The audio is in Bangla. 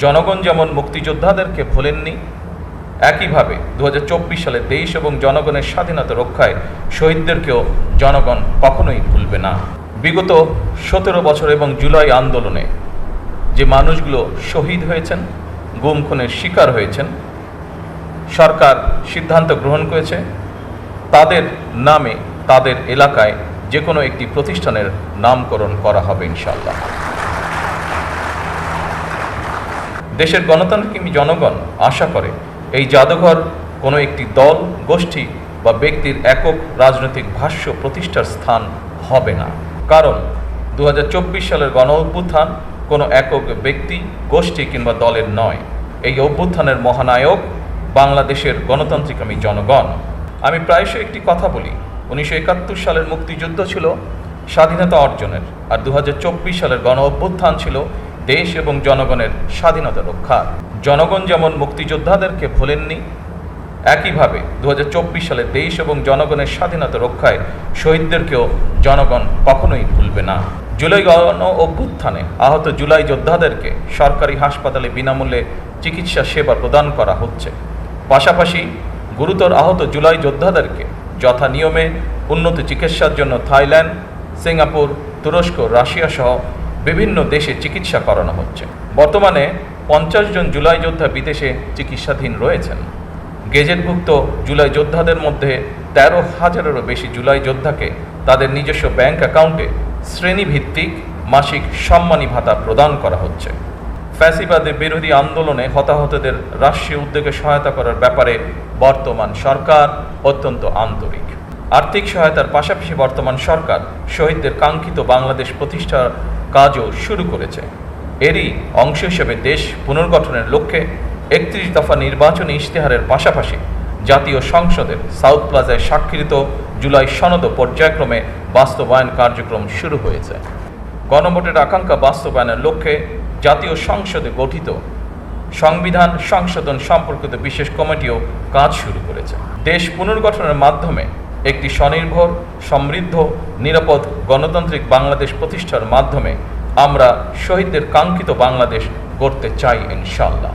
জনগণ যেমন মুক্তিযোদ্ধাদেরকে ভোলেননি, একইভাবে 2024 সালে দেশ এবং জনগণের স্বাধীনতা রক্ষায় শহীদদেরকেও জনগণ কখনোই ভুলবে না। বিগত 17 বছর এবং জুলাই আন্দোলনে যে মানুষগুলো শহীদ হয়েছেন, গুম খুনের শিকার হয়েছেন, সরকার সিদ্ধান্ত গ্রহণ করেছে তাদের নামে তাদের এলাকায় যে কোনো একটি প্রতিষ্ঠানের নামকরণ করা হবে ইনশাআল্লাহ। দেশের গণতান্ত্রিক জনগণ আশা করে এই জাদুঘর কোনো একটি দল, গোষ্ঠী বা ব্যক্তির একক রাজনৈতিক ভাষ্য প্রতিষ্ঠার স্থান হবে না। কারণ 2024 সালের গণ অভ্যুত্থান কোনো একক ব্যক্তি, গোষ্ঠী কিংবা দলের নয়। এই অভ্যুত্থানের মহানায়ক বাংলাদেশের গণতান্ত্রিক জনগণ। আমি প্রায়শই একটি কথা বলি, 1971 সালের মুক্তিযুদ্ধ ছিল স্বাধীনতা অর্জনের, আর 2024 সালের গণ অভ্যুত্থান ছিল দেশ এবং জনগণের স্বাধীনতা রক্ষার। জনগণ যেমন মুক্তিযোদ্ধাদেরকে ভোলেননি, একইভাবে 2024 সালে দেশ এবং জনগণের স্বাধীনতা রক্ষায় শহীদদেরকেও জনগণ কখনোই ভুলবে না। জুলাই গণ অভ্যুত্থানে আহত জুলাই যোদ্ধাদেরকে সরকারি হাসপাতালে বিনামূল্যে চিকিৎসা সেবা প্রদান করা হচ্ছে। পাশাপাশি গুরুতর আহত জুলাই যোদ্ধাদেরকে যথা নিয়মে উন্নত চিকিৎসার জন্য থাইল্যান্ড, সিঙ্গাপুর, তুরস্ক, রাশিয়া সহ বিভিন্ন দেশে চিকিৎসা করানো হচ্ছে। বর্তমানে 50 জন জুলাই যোদ্ধা বিদেশে চিকিৎসাধীন রয়েছেন। গেজেটভুক্ত জুলাই যোদ্ধাদের মধ্যে 13,000-এরও বেশি জুলাই যোদ্ধাকে তাদের নিজস্ব ব্যাংক অ্যাকাউন্টে শ্রেণীভিত্তিক মাসিক সম্মানী ভাতা প্রদান করা হচ্ছে। ফ্যাসিবাদের বিরোধী আন্দোলনে হতাহতদের রাষ্ট্রীয় উদ্যোগে সহায়তা করার ব্যাপারে বর্তমান সরকার অত্যন্ত আন্তরিক। আর্থিক সহায়তার পাশাপাশি বর্তমান সরকার শহীদদের কাঙ্ক্ষিত বাংলাদেশ প্রতিষ্ঠার কাজও শুরু করেছে। এরই অংশ হিসেবে দেশ পুনর্গঠনের লক্ষ্যে 31 দফা নির্বাচনী ইশতেহারের পাশাপাশি জাতীয় সংসদের সাউথ প্লাজায় স্বাক্ষরিত জুলাই সনদ পর্যায়ক্রমে বাস্তবায়ন কার্যক্রম শুরু হয়েছে। গণভোটের আকাঙ্ক্ষা বাস্তবায়নের লক্ষ্যে জাতীয় সংসদে গঠিত সংবিধান সংশোধন সম্পর্কিত বিশেষ কমিটিও কাজ শুরু করেছে। দেশ পুনর্গঠনের মাধ্যমে একটি স্বনির্ভর, সমৃদ্ধ, নিরাপদ গণতান্ত্রিক বাংলাদেশ প্রতিষ্ঠার মাধ্যমে আমরা শহীদদের কাঙ্ক্ষিত বাংলাদেশ গড়তে চাই ইনশাআল্লাহ।